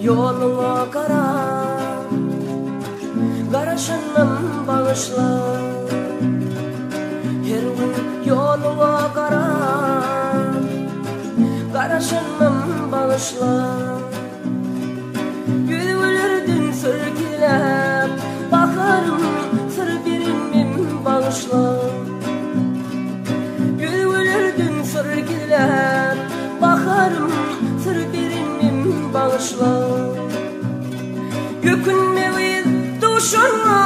Yoluna kara, karışınım bağışla. Her gün yoluna kara, karışınım bağışla. Gülürdün sürgülep, bakarım sır birimim bağışla. Gülürdün sürgülep, bakarım sır birimim bağışla. Gökünme uyuz duşunla,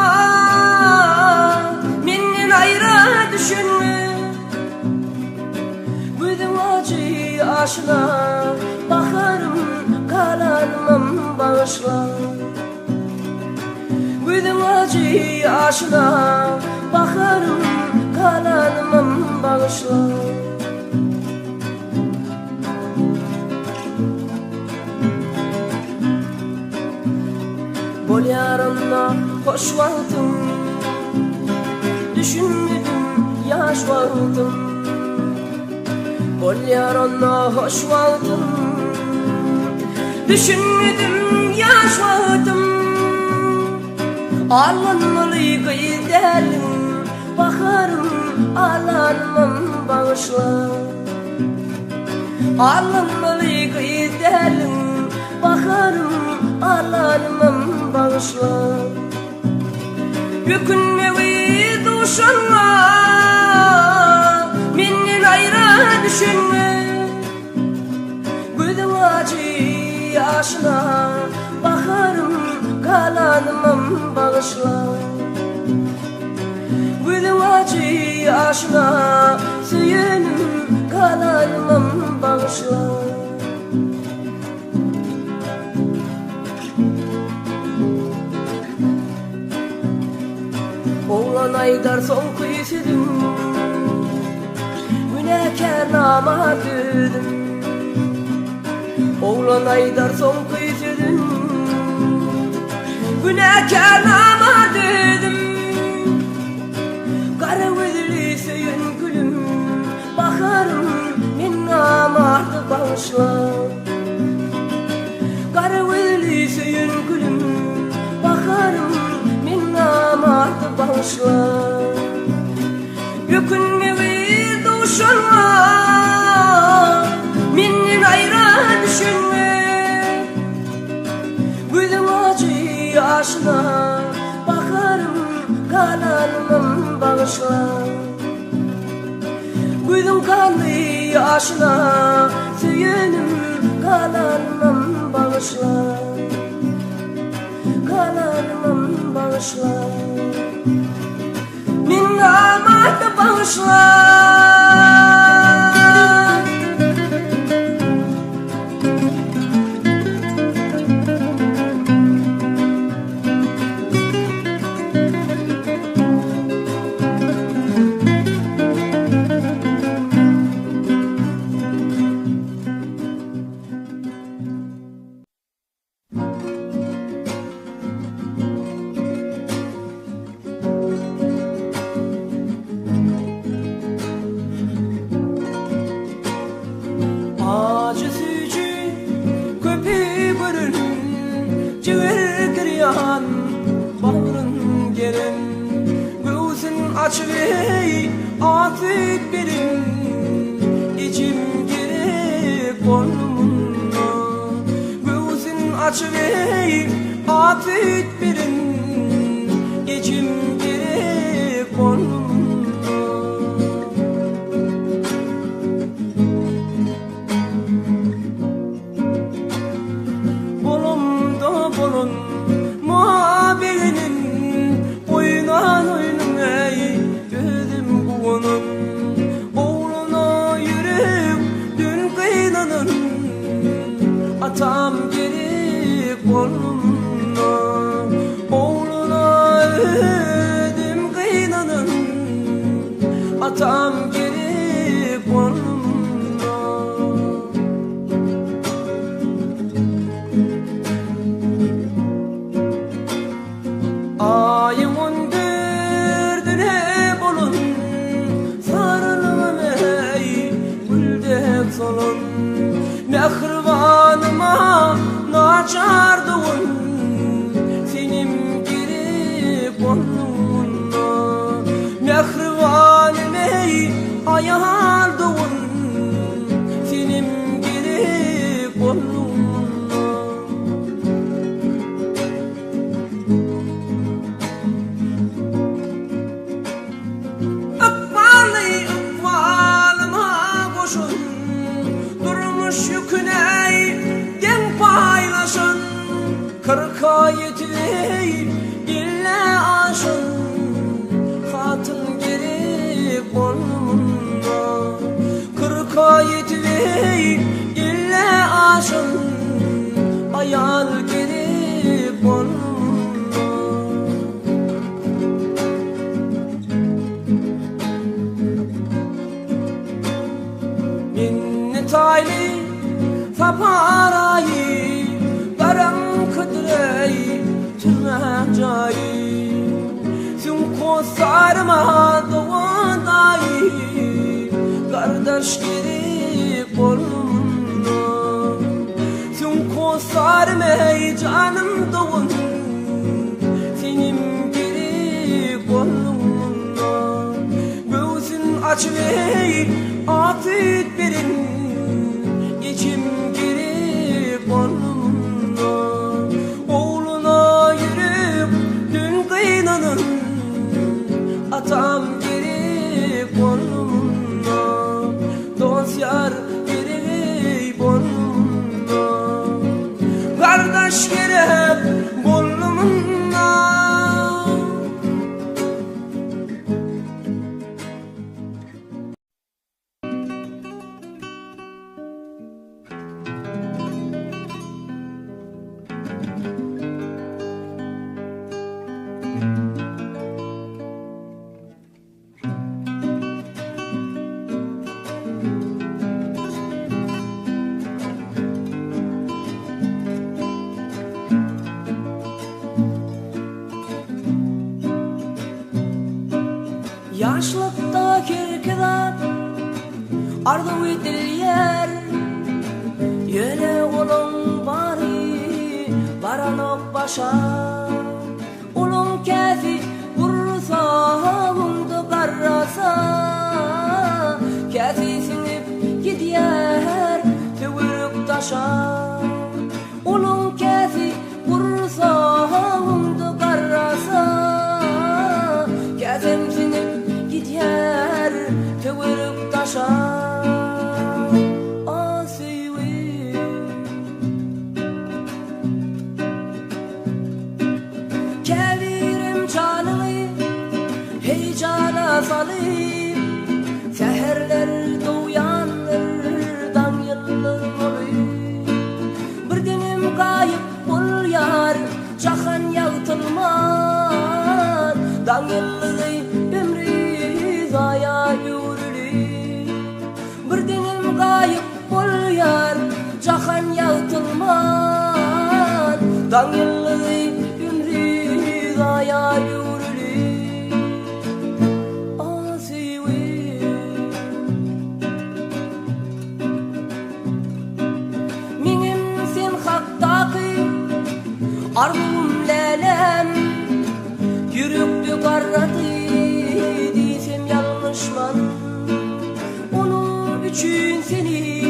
menden ayrı düşünme. Gözüm acı aşına, bakarım kalanmam bağışla. Gözüm acı aşına, bakarım kalanmam bağışla. Bol yarınla hoş vaktim, düşünmedim yaş vaktim. Bol yarınla hoş vaktim, düşünmedim yaş vaktim. Alınmalı gidelim, bakarım alanmam bağışla. Alınmalı gidelim, bakarım alanmam bağışla. Gökünme uyuz duşunla, menden ayrı düşünme. Gözüm acı aşına, bakarım kalanmam bağışla. Gözüm acı aşına, söylenim kalanmam bağışla. Oğlan aydar son kuyusuydum, günahkar namadüdüm. Oğlan aydar son kuyusuydum, günahkar namadüdüm. Kara gözlü söyün gülüm, bakarım men namardı bağışla. Kara gözlü söyün gülüm, bakarım men namardı bağışla. Gökünme uyuz duşunla, menden ayrı düşünme. Gözüm acı aşına, bakarım kalanmam bağışla. Gözüm kanlı aşına, söylenim kalanmam bağışla. Kalanmam bağışla, min namardı bağışla. Açıvey afet benim, içim gerek burnumda. Gözün açıvey afet benim, içim gerek burnumda. Bolumda bolun muhabirinin, oynan oynan ey gözüm buğunun. Oğluna yürek dün kıynanın, atam gerek burnumda. Oğluna ödüm kıynanın, atam gerek burnumda. yaldığın senim gerek bolunna ıkbalıma koşun durmuş yüküne den paylaşın kırka yetiley ille aşın hatın gerek bolunna kırka yetiley ille aşın ayal gerek bolunna minnetayli taparayı garam kıdrey tırnacayı sun kosarma doğandayı kardeş gerek bolunna sun kosarmay canım doğun senim gerek bolunna gözün açıvey afet verin geçim gerek bolunna oğluna yürüp dün kıynanın atam gerek bolunna dost yar gerek bolunna kardeş gerek bolunna yaşlıkta kirkidan ardı edil yer yöne olun bari baranok başa ulun kefi vursa mundu karrasa kefi sinip gidiyer tüvürük taşa ulun kefi vursa mundu karrasa kezim sinip gidiyer tüvürük taşa kevirim canımı heyecana salayım seherler doğuyanlardan yıllar olayım bir dinim kayıp bul yar cahan yağıtılmaz dan yılları ömrü zaya yürülür bir dinim kayıp bul yar cahan yağıtılmaz dan yılları ya yürülür asivi minim sen haktaki arzum lelem yürüktü karratı diysem yanlışman onun için seni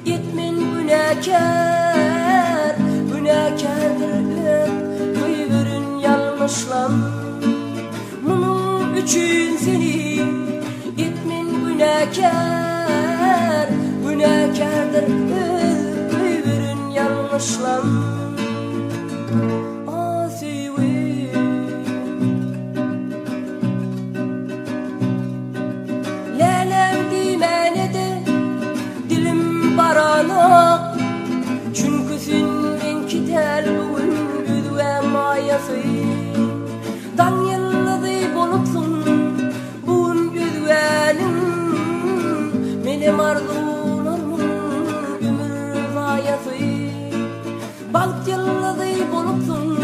etmen günahkar günahkardır yanlışlam bunun için seni etmen günahkar günahkardır öbürün yanlışlam asivi lelem dimenede dilim baranok çünkü sen ben gider bugün güdüven mayası dan yıllıdı bolupsun bugün güdüvenim benim arzularımın ömür mayası balt yıllıdı bolupsun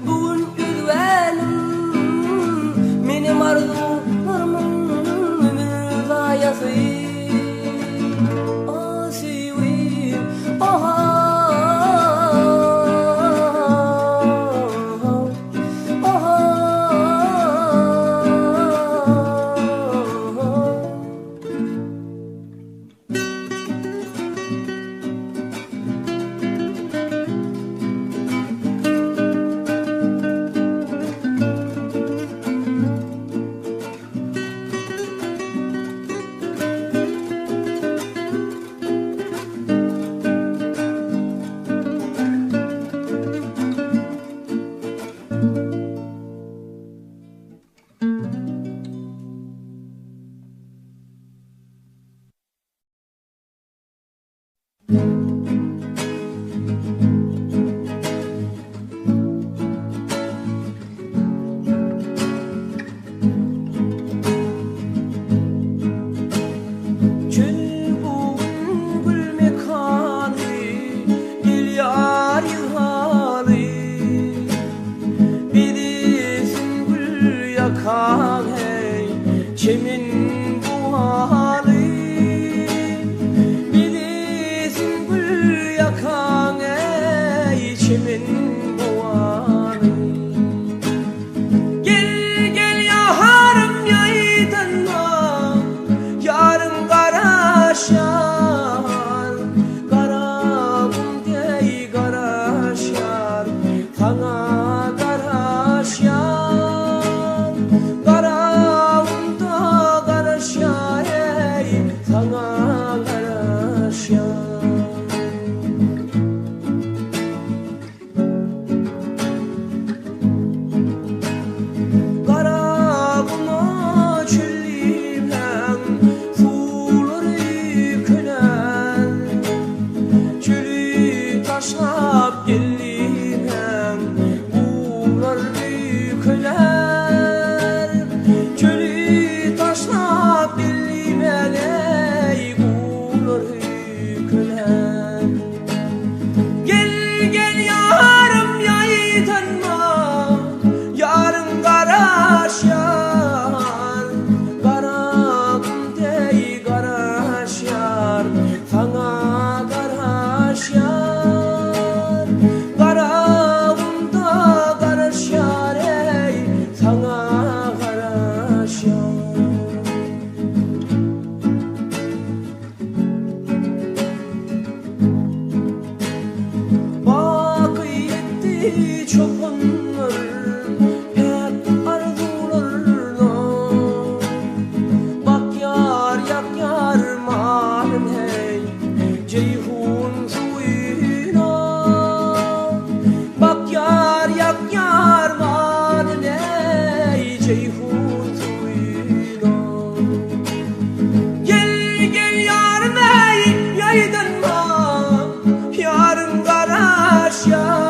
bugün güdüvenim benim arzularımın ömür mayası asivi aha Çemin bu hali bilirsin gül yakan ey çemin bu hali. Gel gel yaharım yaydanma yarın karaşar karabım dey karaşar sana karaşar taşlap gellimen buğular büyükler çölü taşlap gellimen ey buğular büyükler. Gel gel yarım yaydanma yarın karaşar karabım dey karaşar sana karaşar çobanlar hep arzularına bak yar yak yar malum hey ceyhun suyuna bak yar yak yar malum hey ceyhun suyuna. Gel gel yarım hey yaydanma yarın karaşar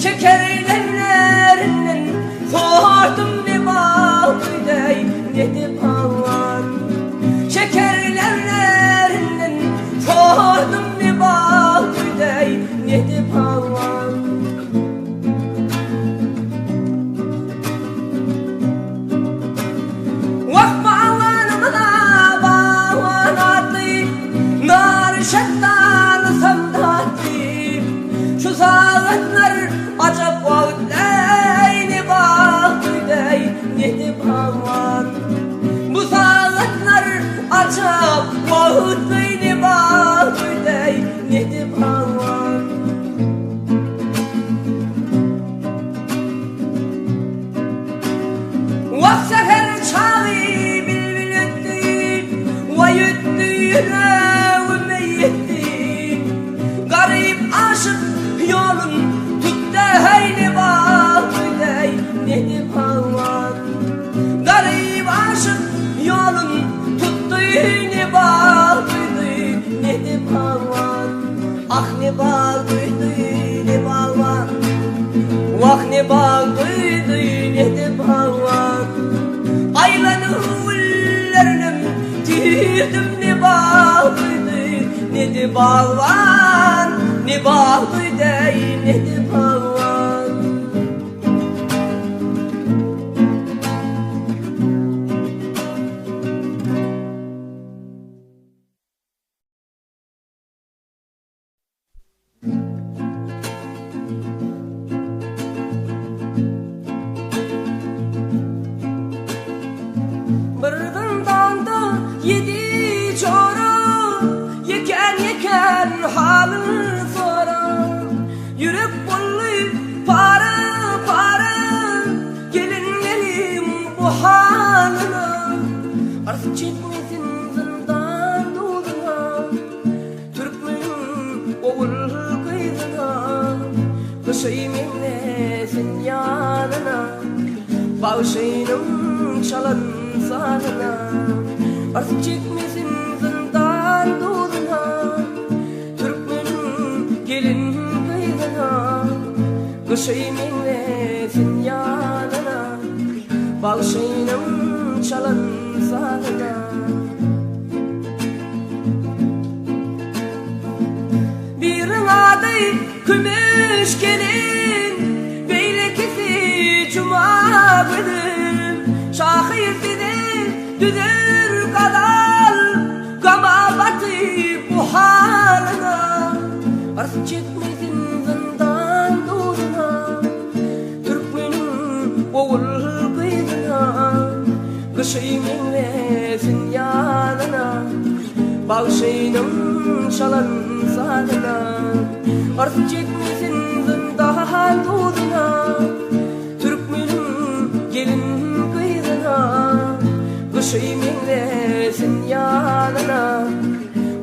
Şekerlerinden sordum ne bağlıyday ne pavan. Şekerlerinden sordum ne bağlıyday ne ne bal duydu ne balvan, vah ne bal duydu ne de balvan. Aylanırlarım tüydüm ne bal duydu ne de balvan, ne bal duydu ne de balvan. Birden dağda yedi çora, yeken halını sora. Yürek bullu para gelinlerim bu halına. Artık çekmesin zindan doğduna, Türkmenin oğul kıydına. Kışayım emlesin yanına, bağışayınım çalan sanına. Artık çekmesin zindan doğduna, Türkmenin gelin kıydına. Kışayım emlesin yanına, bağışayınım çalan sanına. Birin adı kümüş gelin, beylekisi cuma gülüm. Şahir düdür kadar, kama batı bu haline. Artık çekmesin zindan doğduna, Türkmenin oğul kıydına. Kışayım emlesin yanına, bağışayınım çalan sanına. Artık çekmesin zindan doğduna, Türkmenin gelin kıydına. Kışayım emlesin yanına,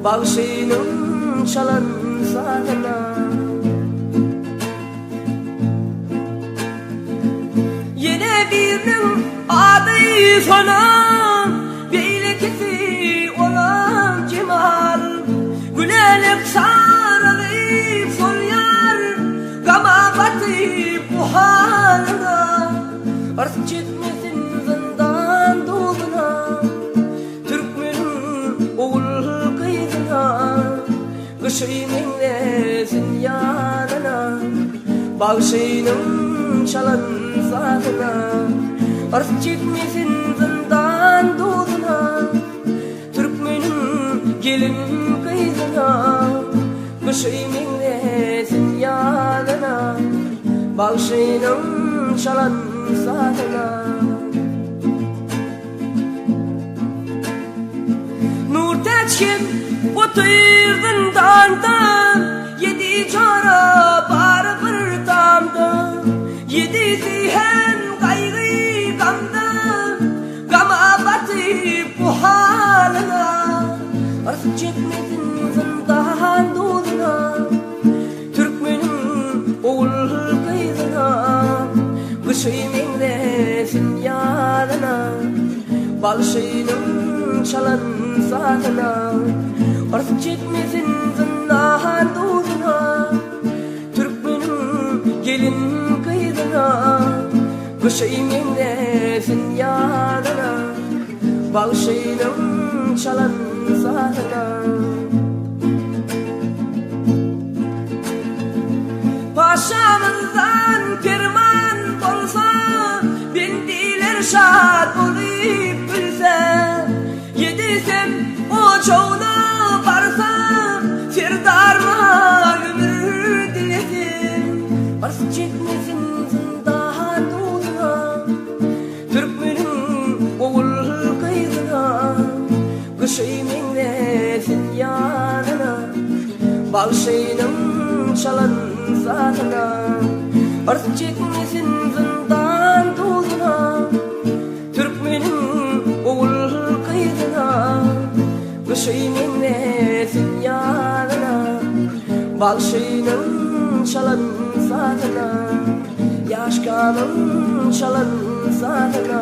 bağışayınım çalan sanına. Yine birinin adı sana, beylekisi olan Cemal. Gülelik sarılıp solyar, kama batı bu halına. Artık çekmesin zindan doğduna, Türkmenin oğul kıydına. Kışayım emlesin yanına, bağışayınım çalan sanına. Artık çekmesin zindan doğduna, Türkmenin gelin kıydına. Kışayım emlesin yanına, bağışayınım çalan sanına. Nur teçkin oturdun dağdan, yedi çara var bir damda. Yedi zihen kaygı gamda, gama batı bu halına. Artık çekmesin zindan doğduna, Türkmenin oğul kıydına. Kışayım emlesin yanına, bağışayınım çalan sanına. Artık çekmesin zindan doğduna, Türkmenin gelin kıydına. Kışayım emlesin yanına, bağışayınım çalan sanına. Paşamızdan firman olsa, bindiler şad olup gülse. Yedisem o çoğuna varsa, firdarma ömür dilesin. Artık çekmesin zindan doğduna, Türkmenin oğul kıydına. Kışayım emlesin yanına, bağışayınım çalan sanına. Artık çekmesin zindan doğduna, Türkmenin oğul kıydına. Kışayım emlesin yanına, bağışayınım çalan sanına. Yaş kanım çalan sanına.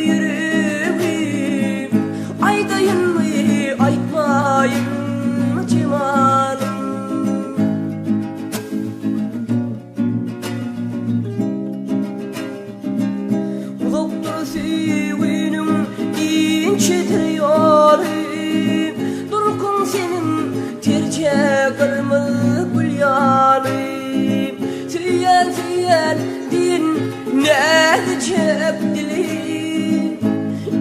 yüreğim, aydayın mı aytmayın mı cimalım? Uzakta sevginim inçedir yârim, durkun senin tercih kırmızı gül yârim. Tüyel tüyel din ne diyecek dilim,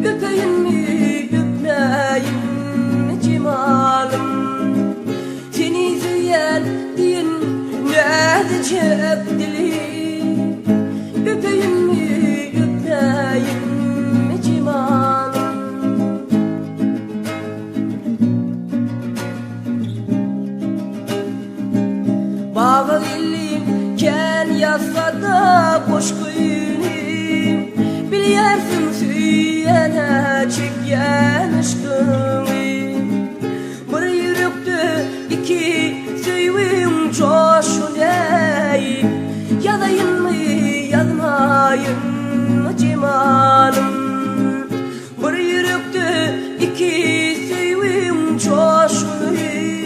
öpeyim mi öpmeyim mi cimalım? Seni tüyel din ne diyecek dilim, öpeyim mi öpmeyim mi cimalım? Bağa gelirken yazsa da boş kıyım, biliyorsun süyene çeken aşkım. Bir yürekte iki sevim coşulay, yazayım mı yazmayın mı cimalım? Bir yürekte iki sevim coşulay,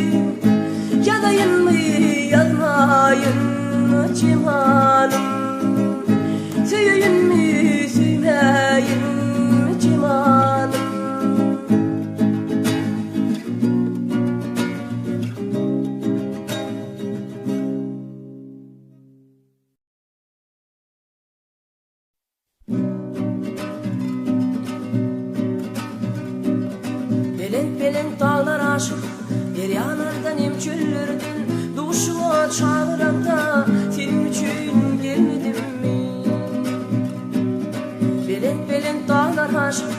yazayım mı yazmayın mı cimalım? Seveyim mi sevmeyin mi cimalım? Belen belen dağlar aşık, deryalardan emçüllerden duşuma çağıran da senin için gelmedim mi? Belen belen dağlar aşık,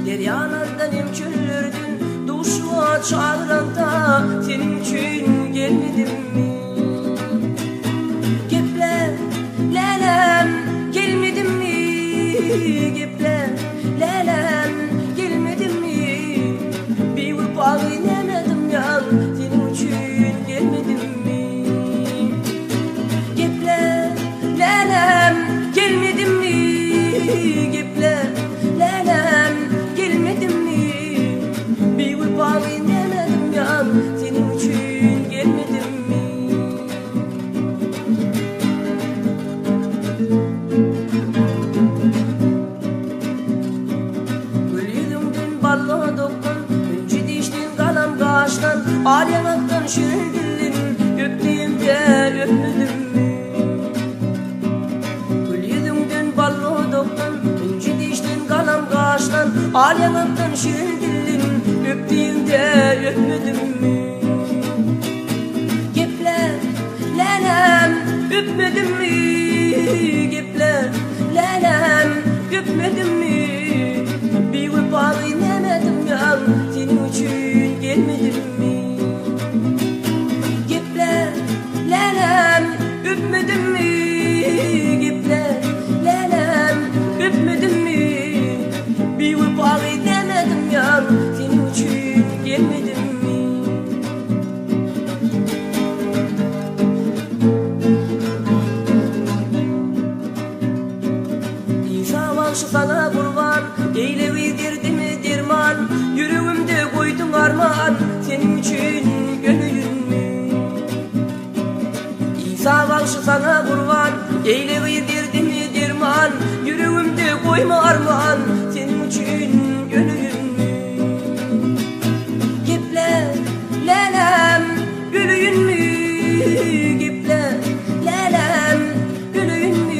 deryalardan emçüllerden duşuma çağıran da senin için gelmedim mi? Gepler lelem gelmedim mi? Gepler lelem gelmedim mi? Bir ufak inemedim ya, senin için gelmedim mi? Gepler lelem gelmedim mi? Gepler lelem gelmedim mi? Bir ufak inemedim ya, senin için gelmedim mi? Gül yüzünden ballı dokun, önce diştin kalam kaştan, al yanaktan şirin dilin, öptüğümde öpmedim mi? Gül yüzünden ballı dokun, önce diştin kalam kaştan, al yanaktan şirin dilin, öptüğümde öpmedim mi? Gepler lelem öpmedim mi? Gepler lelem öpmedim mi? Bir ufak inemedim ya, senin için gelmedim mi? Gepler lelem öpmedim mi? Gepler lelem öpmedim mi? Bir ufak inemedim ya, senin için gelmedim mi? İnsan başı sana kurban, eyle bildirdi mi derman, yüreğimde koydun armağan, senin için gönlün mü? İnsan başı sana kurban, eyle bildirdi mi derman, yüreğimde koyma armağan, senin için gönlün mü? Gepler lelem gülün mü? Gepler lelem gülün mü?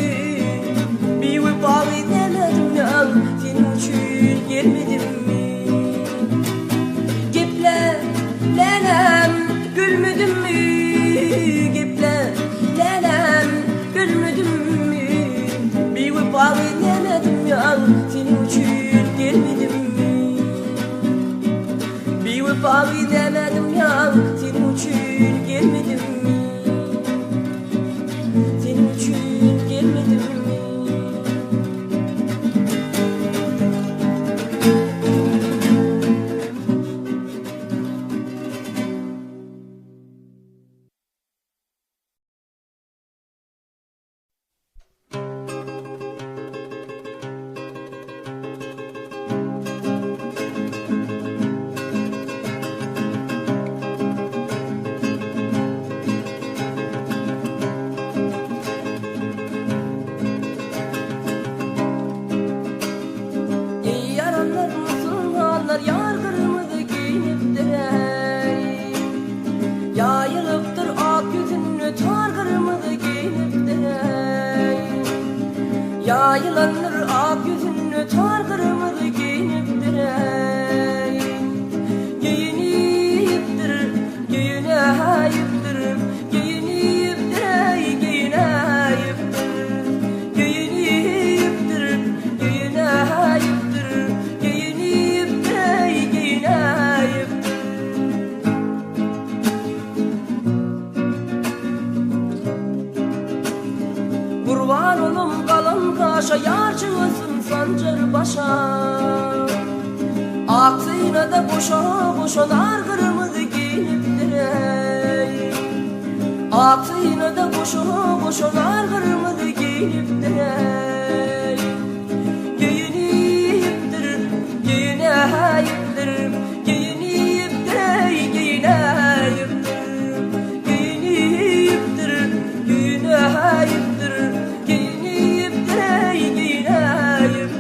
Bir ufak inemedim ya, senin için gelmedim mi? Gepler lelem gülmedim mi? Gepler lelem gülmedim mi? Bir ufak inemedim ya, senin için gelmedim mi? Yayılanır ak yüzünü tar kırmızı giyiniptir ey. Giyiniptir, giyineyiptir, giyiniptir ey, giyineyiptir. Giyiniptir, giyineyiptir, giyiniptir ey, giyineyiptir. Kurban olum kalan kaşa, yarcığısın sancar başa. Aksine de boşa boşa nar kırmızı giyiniptir ey. Aksine de boşa boşa nar kırmızı giyiniptir ey. Giyiniptir, giyineyiptir, giyiniptir ey, giyineyiptir. Giyiniptir, giyineyiptir, giyiniptir ey, giyineyiptir.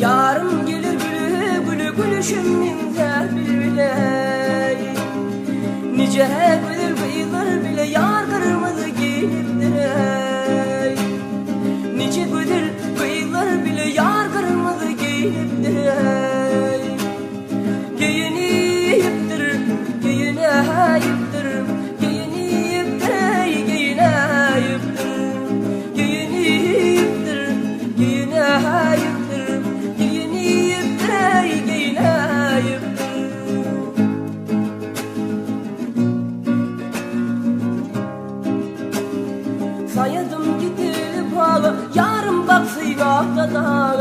Yarım gelir gülü gülü gülüşümün bile. Nice güzel kıyılar bile yar kırmızı giyiniptir ey. Nice güzel kıyılar bile yar kırmızı giyiniptir ey. Giyiniptir, giyineyiptir, giyiniptir ey, giyineyiptir. Giyiniptir, giyineyiptir, giyiniptir ey, giyineyiptir. Sayadım gidilip ağla, yarım bak sıyrakta dağı.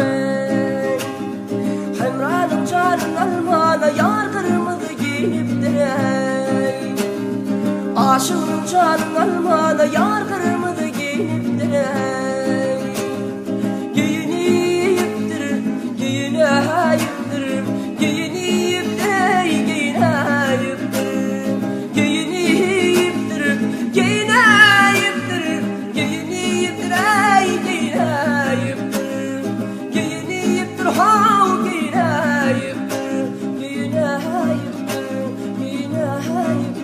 Hemranım çarın almana, yar kırmızı giyiniptir ey. Aşığım çarın almana, yar kırmızı giyiniptir ey. Giyiniptir, giyineyiptir, giyiniptir ey, giyineyiptir. Giyiniptir, giyineyiptir, giyiniptir ey, giyineyiptir. Giyiniptir hav, giyineyiptir, giyineyiptir, giyineyiptir.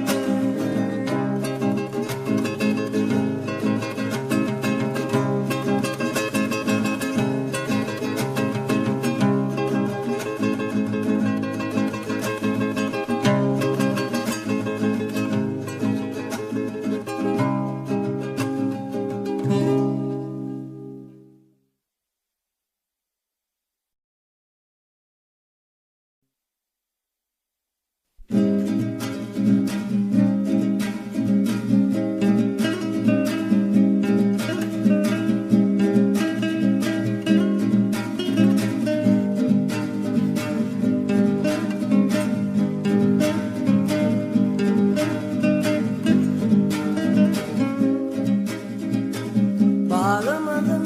Bağlamadım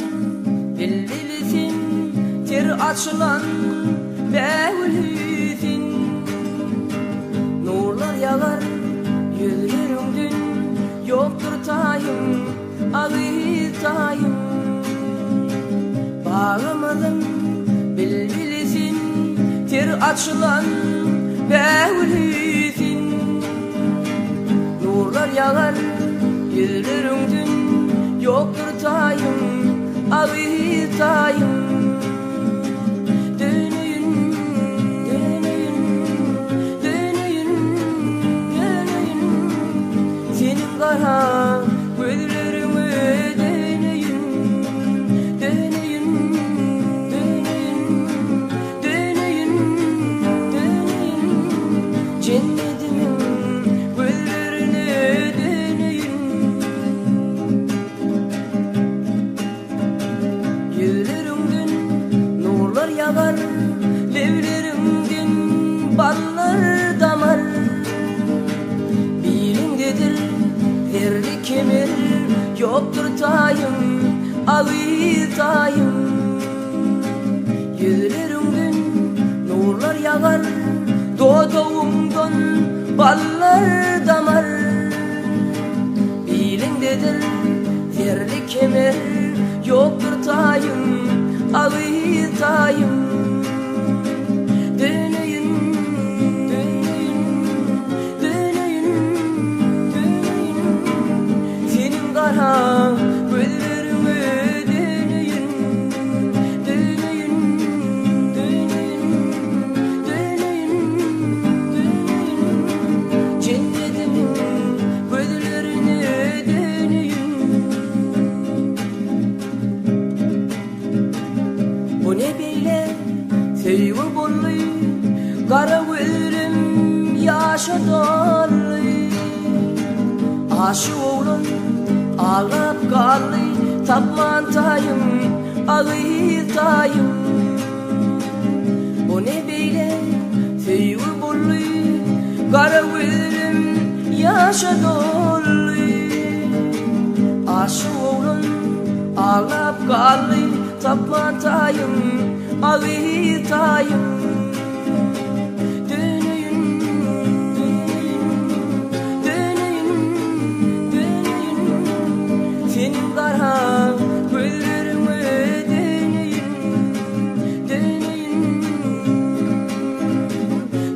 bilbilisin, ter açılan mevlüdün. Nurlar yağar yüzlerimdün, yoktur tayım, ağıtayım. Bağlamadım bilbilisin, ter açılan mevlüdün. Nurlar yağar yüzlerimdün, yoktur tayım, ağıtayım. Dönüyün, dönüyün, dönüyün, dönüyün. Senin kara gözlerime dönüyün, dönüyün, dönüyün, dönüyün, dönüyün. Cennetimin gözlerine dönüyün. Yüzlerimden nurlar yağar, levlerimden ballar damar. Bilindedir derdi kemer, yoktur tayım, ağıtayım. Yüzlerimden nurlar yağar, doğduğumdan ballar damar. Bilindedir derdi kemer, yoktur tayım, ağıtayım. Dönüyün, dönüyün, dönüyün, Kara gülüm yaşadarlı Aşı oğlum ağlap kallı Tapmantayım ağıytayım O ne beyle feyul bullu Kara gülüm yaşadarlı Aşı oğlum ağlap kallı Tapmantayım ağıytayım Senin kara güllerime döneyim, döneyim,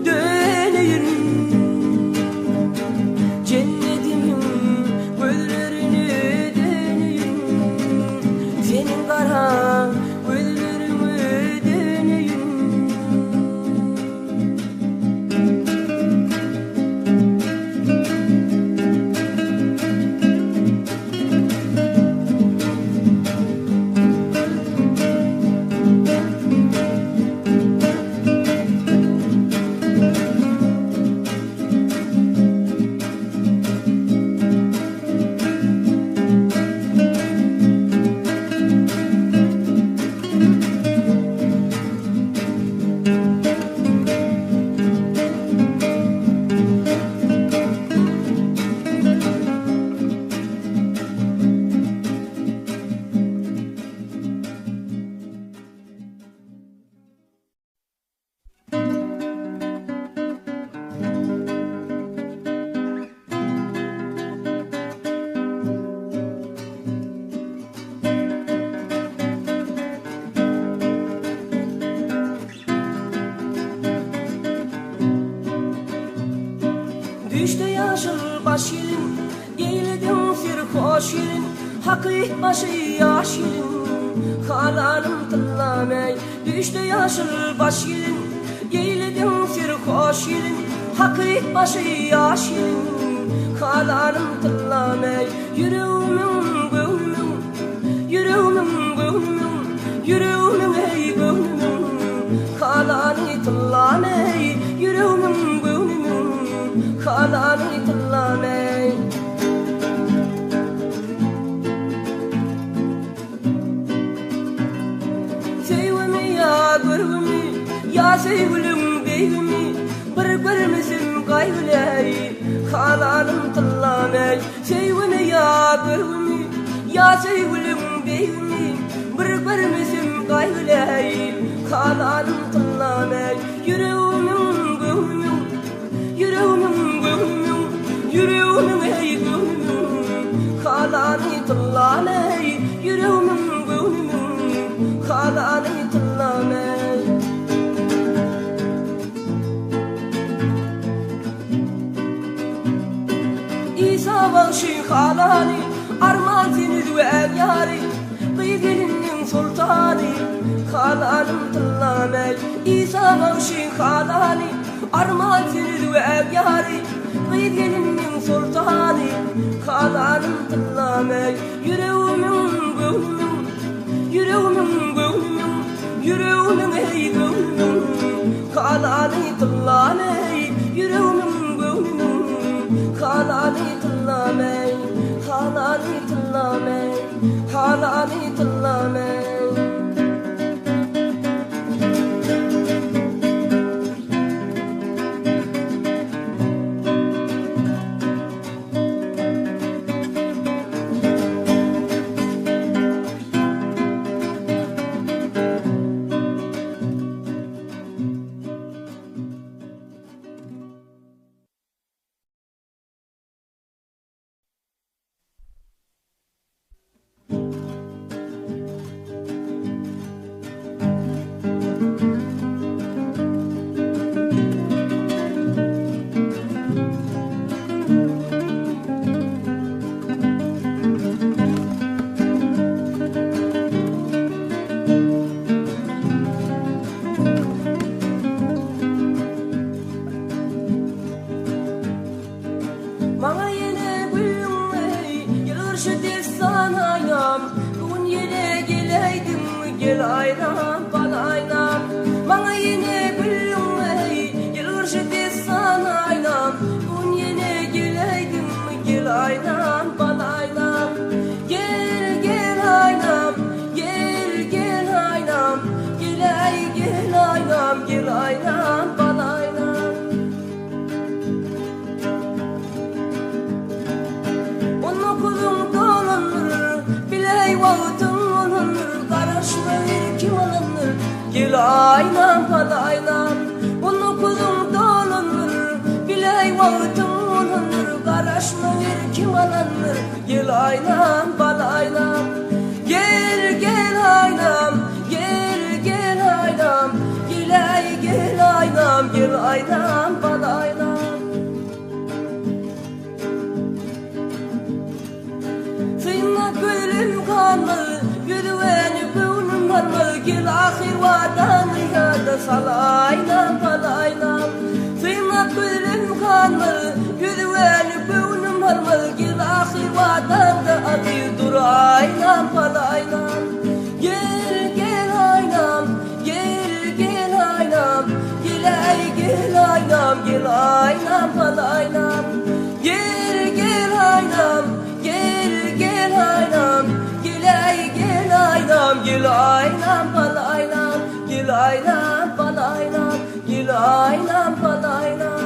döneyim Cennetimin güllerine döneyim Senin kara güllerime döneyim Düştü yaşıl baş yelin, eğledim sirhoş yelin Hakik başı yaş yelin, halanım tıllamay Düştü yaşıl baş yelin, eğledim sirhoş yelin Hakik başı yaş yelin, halanım tıllamay Yüreğimin gönlümün, yüreğimin gönlümün Yüreğimin ey gönlümün, halanı tıllamay Yüreğimin gönlümün Halanı tıllamay Sevimi ya gurgumi Ya sevgilim beyimi Bir görmesim kaygılay Halanım tıllamay Sevimi ya gurgumi Ya sevgilim beyimi Bir görmesim kaygılay Halanım tıllamay Yüreğimin gönlümün Yüreğimin gönlümün Yüreğimin ey gönlümün Halanı tıllamay Yüreğimin gönlümün Halanı tıllamay İsa bağışı halanı Arman seni düel yari Kıygelinin sultanı Halanım tıllamay İsa bağışı halanı Arman seni düel yari Kıygelinin sultanı Halanım tıllamay Yüreğimin gönlümün Yüreğimin gönlümün Yüreğimin ey gönlümün Halanı tıllamay Yüreğimin gönlümün Halanı tıllamay Halanı tıllamay Halanı tıllamay aynam palaynam bunu kulum dolanır biley vaktim olanır karışma bir kim alanır gel aynam palaynam gel gel aynam gel gel aynam giley gel aynam palaynam Sıyma gülüm kanlı Güdüveni gülüm kanlı Gil ahir vadan rihada Salaynam palaynam Sıyma gülüm kanlı Güdüveni gülüm kanlı Gil ahir vadan da adı Duraynam palaynam Gel gel aynam Gel gel aynam Giley gel aynam palaynam Gel gel aynam Gel aynam Giley gel aynam palaynam Gel aynam palaynam Gel aynam palaynam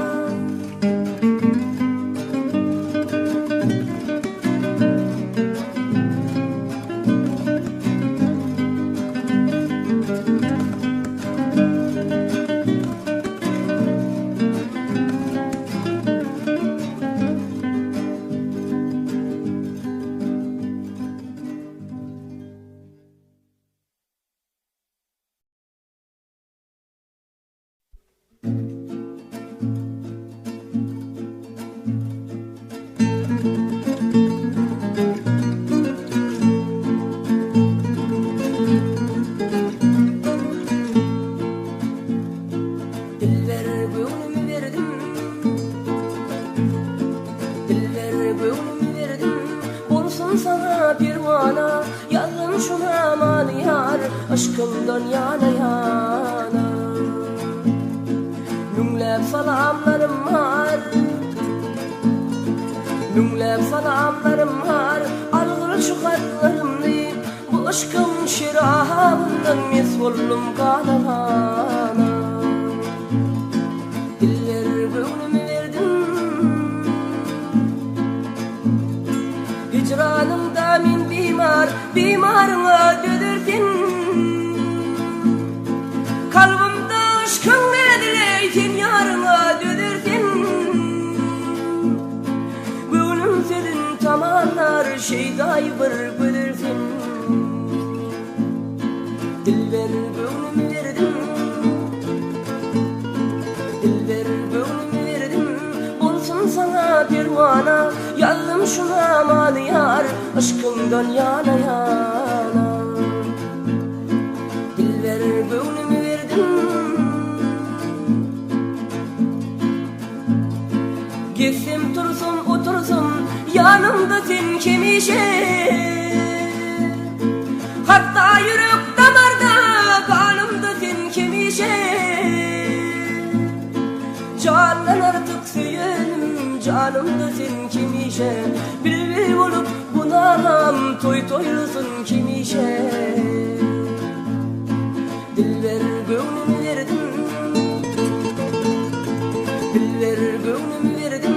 Aşkımdan yana yana Nümlep salamlarım var Nümlep salamlarım var Algır şu katlarımdı Bu aşkım şirahabından Mesullum kana kana Diller gönlümü verdim Hicranımda min bimar Bimarına dödürdün Kalbimde aşkın nedileytin yarına dödürdün Gönlüm senin tamanlar şeyday bir bödürdün Dilber gönlümü verdim Dilber gönlümü verdim Olsun sana pervana Yazdım şuna malı yar Aşkımdan yana yana Dilber gönlümü Gitsim tursun otursun yanımda sen kemişe Hatta yürek damarda kanımda sen kemişe Candan artık söylenim canımda sen kemişe Bülbül olup bunamam toy toylusun kemişe Dilber gönlümü verdim Dilber gönlümü verdim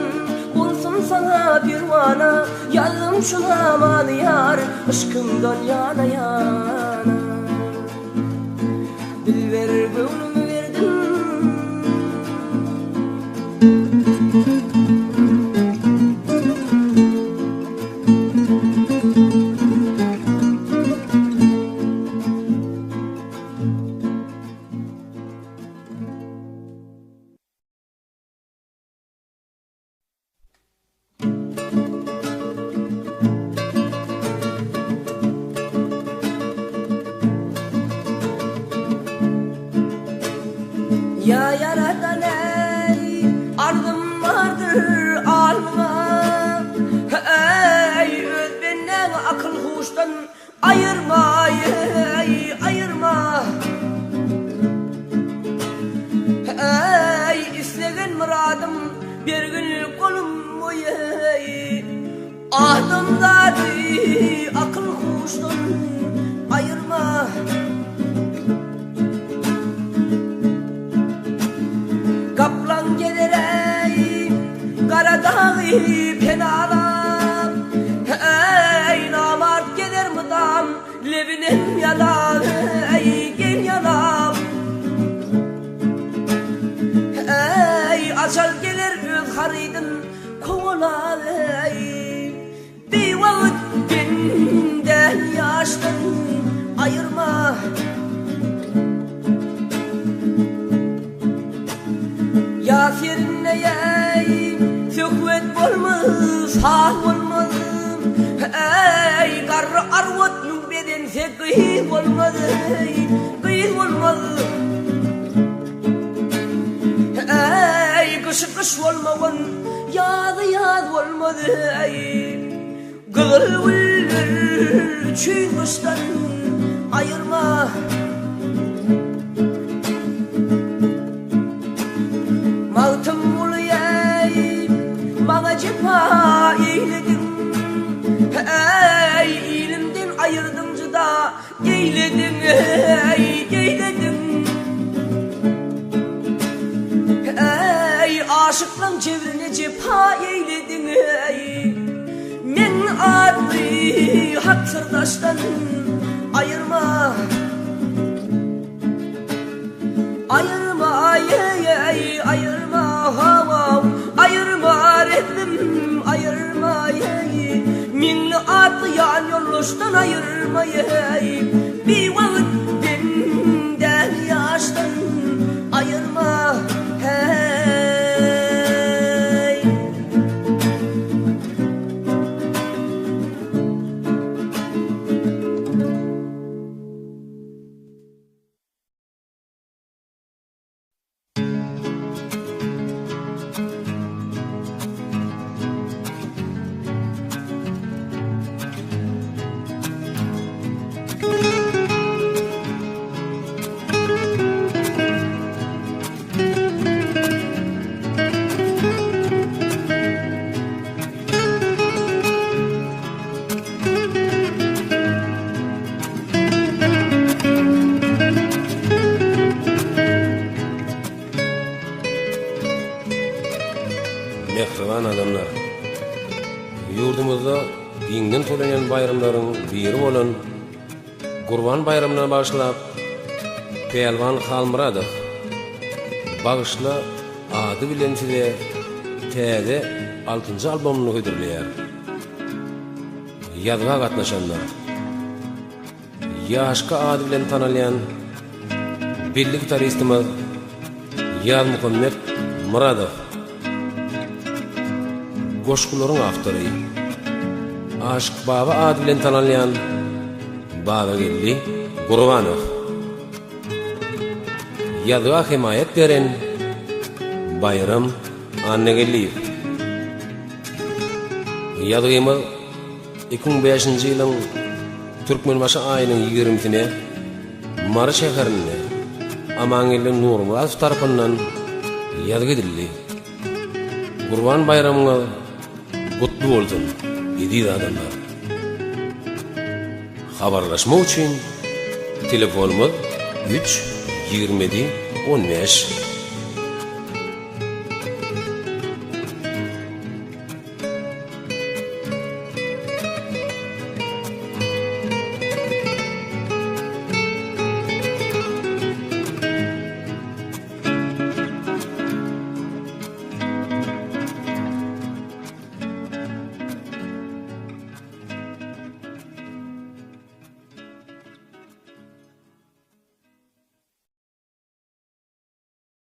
Olsun sana pervana Yazdım şuna malı yar Aşkımdan yana yana Dilber gönlümü verdim Ya yaradan ey ardım vardır alma Ey öz benden akıl huştan ayırma ey ayırma Ey istegen muradım bir gün kolum boy ey Ahdımdadı akıl huştan ayırma Kaplan gelir ey Karadağı penalam Ey namart gelir mıdam Levinim yalan ey gel yanam Misafirine yey söhbet bolmaz, hal bolmaz. Ey garra arvat nübedense kıyı olmaz, kıyı olmaz. Ey kışı kış olmavan, yaz olmaz. Gıl vılır çün kıştan ayırma. Mağtım uluyay, bana cefa eyledin. Ey ilimden ayırdımcı da eyledin, eyledin. Ey aşıklan çevrine cefa eyledin. Men adli hak sırdaştan ayırma. Ayırma, ayırma, hava, ayırma Rabbim, ayırma. Minni atlayan yoluştan ayırma. Bir vakit benden yaştan ayırma. Mehriban adamlar, yurdumuzda dinden tolanyan bayramların biri bolan Gurban bayramına başlap Pelvan Halmuradov bağışla adı bilen size täze 6-njy albomunu hödürleýär. Ýazga gatnaşanlar, ýaşka ady bilen tanalýan belli gitaristimiz Ýaz Muhammed Muradov, goşkularyň awtory, Aşyk Baba ady bilen tanalýan Babagelli Gurbanow, ýazga himayet beren Bayram Annegelliýew. Ýazgymyz 2005-nji ýylyň Türkmenbaşy aýynyň 20-sine Mary şäherinde Amangelli Nurmuradow tarapyndan ýazga edildi. Gurban bayramyňyz gutly bolsun, ediz adamlar. Habarlaşma üçin telefonumuz 3 27 15